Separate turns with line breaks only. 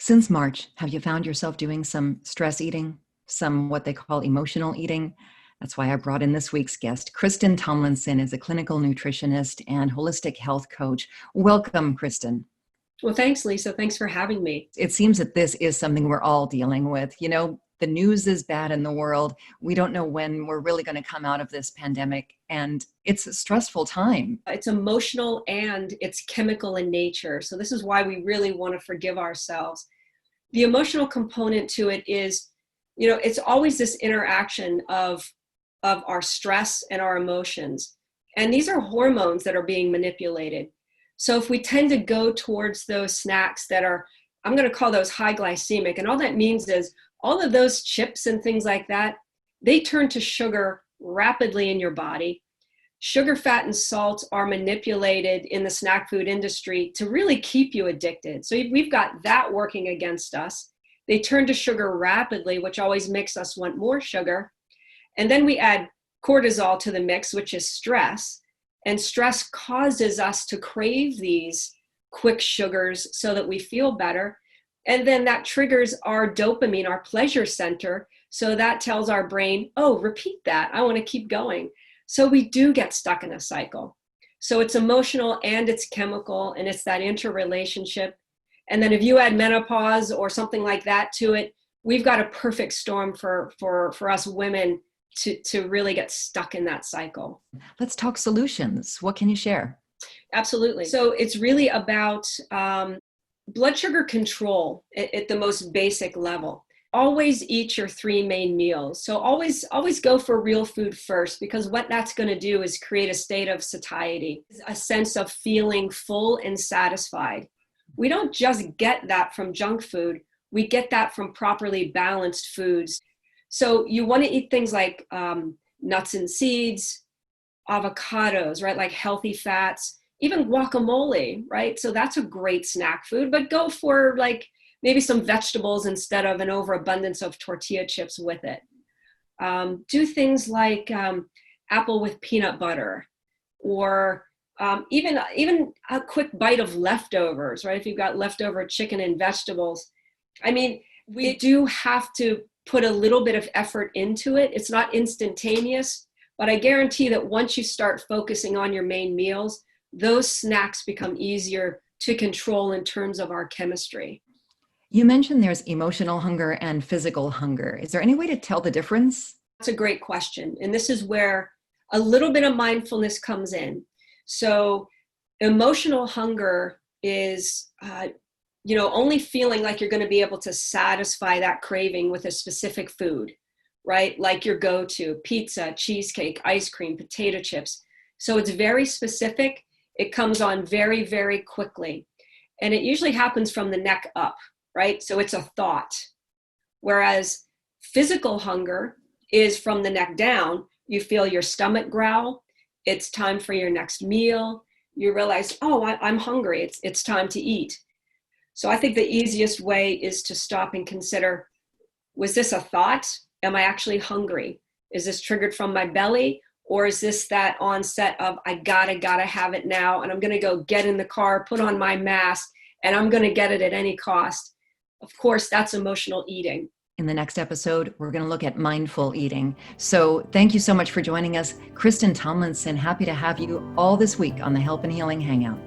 Since March, have you found yourself doing some stress eating, some what they call emotional eating? That's why I brought in this week's guest. Kristin Tomlinson is a clinical nutritionist and holistic health coach. Welcome, Kristin.
Well, thanks, Lisa. Thanks for having me.
It seems that this is something we're all dealing with. You know, the news is bad in the world. We don't know when we're really going to come out of this pandemic, and it's a stressful time.
It's emotional and it's chemical in nature. So this is why we really want to forgive ourselves. The emotional component to it is, it's always this interaction of our stress and our emotions. And these are hormones that are being manipulated. So if we tend to go towards those snacks that are, I'm going to call those high glycemic, and all that means is all of those chips and things like that, they turn to sugar rapidly in your body. Sugar, fat, and salt are manipulated in the snack food industry to really keep you addicted. So we've got that working against us. They turn to sugar rapidly, which always makes us want more sugar. And then we add cortisol to the mix, which is stress. And stress causes us to crave these quick sugars so that we feel better. And then that triggers our dopamine, our pleasure center. So that tells our brain, oh, repeat that. I want to keep going. So we do get stuck in a cycle. So it's emotional and it's chemical, and it's that interrelationship. And then if you add menopause or something like that to it, we've got a perfect storm for us women to really get stuck in that cycle.
Let's talk solutions. What can you share?
Absolutely. So it's really about blood sugar control at the most basic level. Always eat your 3 main meals. So always go for real food first, because what that's going to do is create a state of satiety, a sense of feeling full and satisfied. We don't just get that from junk food. We get that from properly balanced foods. So you want to eat things like nuts and seeds, avocados, right? Like healthy fats, even guacamole, right? So that's a great snack food, but go for like maybe some vegetables instead of an overabundance of tortilla chips with it. Do things like apple with peanut butter, or even a quick bite of leftovers, right? If you've got leftover chicken and vegetables. I mean, we do have to put a little bit of effort into it. It's not instantaneous, but I guarantee that once you start focusing on your main meals, those snacks become easier to control in terms of our chemistry.
You mentioned there's emotional hunger and physical hunger. Is there any way to tell the difference?
That's a great question. And this is where a little bit of mindfulness comes in. So emotional hunger is, only feeling like you're going to be able to satisfy that craving with a specific food, right? Like your go-to pizza, cheesecake, ice cream, potato chips. So it's very specific. It comes on very, very quickly. And it usually happens from the neck up, right? So it's a thought. Whereas physical hunger is from the neck down. You feel your stomach growl. It's time for your next meal. You realize, oh, I'm hungry. It's time to eat. So I think the easiest way is to stop and consider, was this a thought? Am I actually hungry? Is this triggered from my belly? Or is this that onset of, I gotta have it now, and I'm gonna go get in the car, put on my mask, and I'm gonna get it at any cost? Of course, that's emotional eating.
In the next episode, we're going to look at mindful eating. So thank you so much for joining us. Kristin Tomlinson, happy to have you all this week on the Help and Healing Hangout.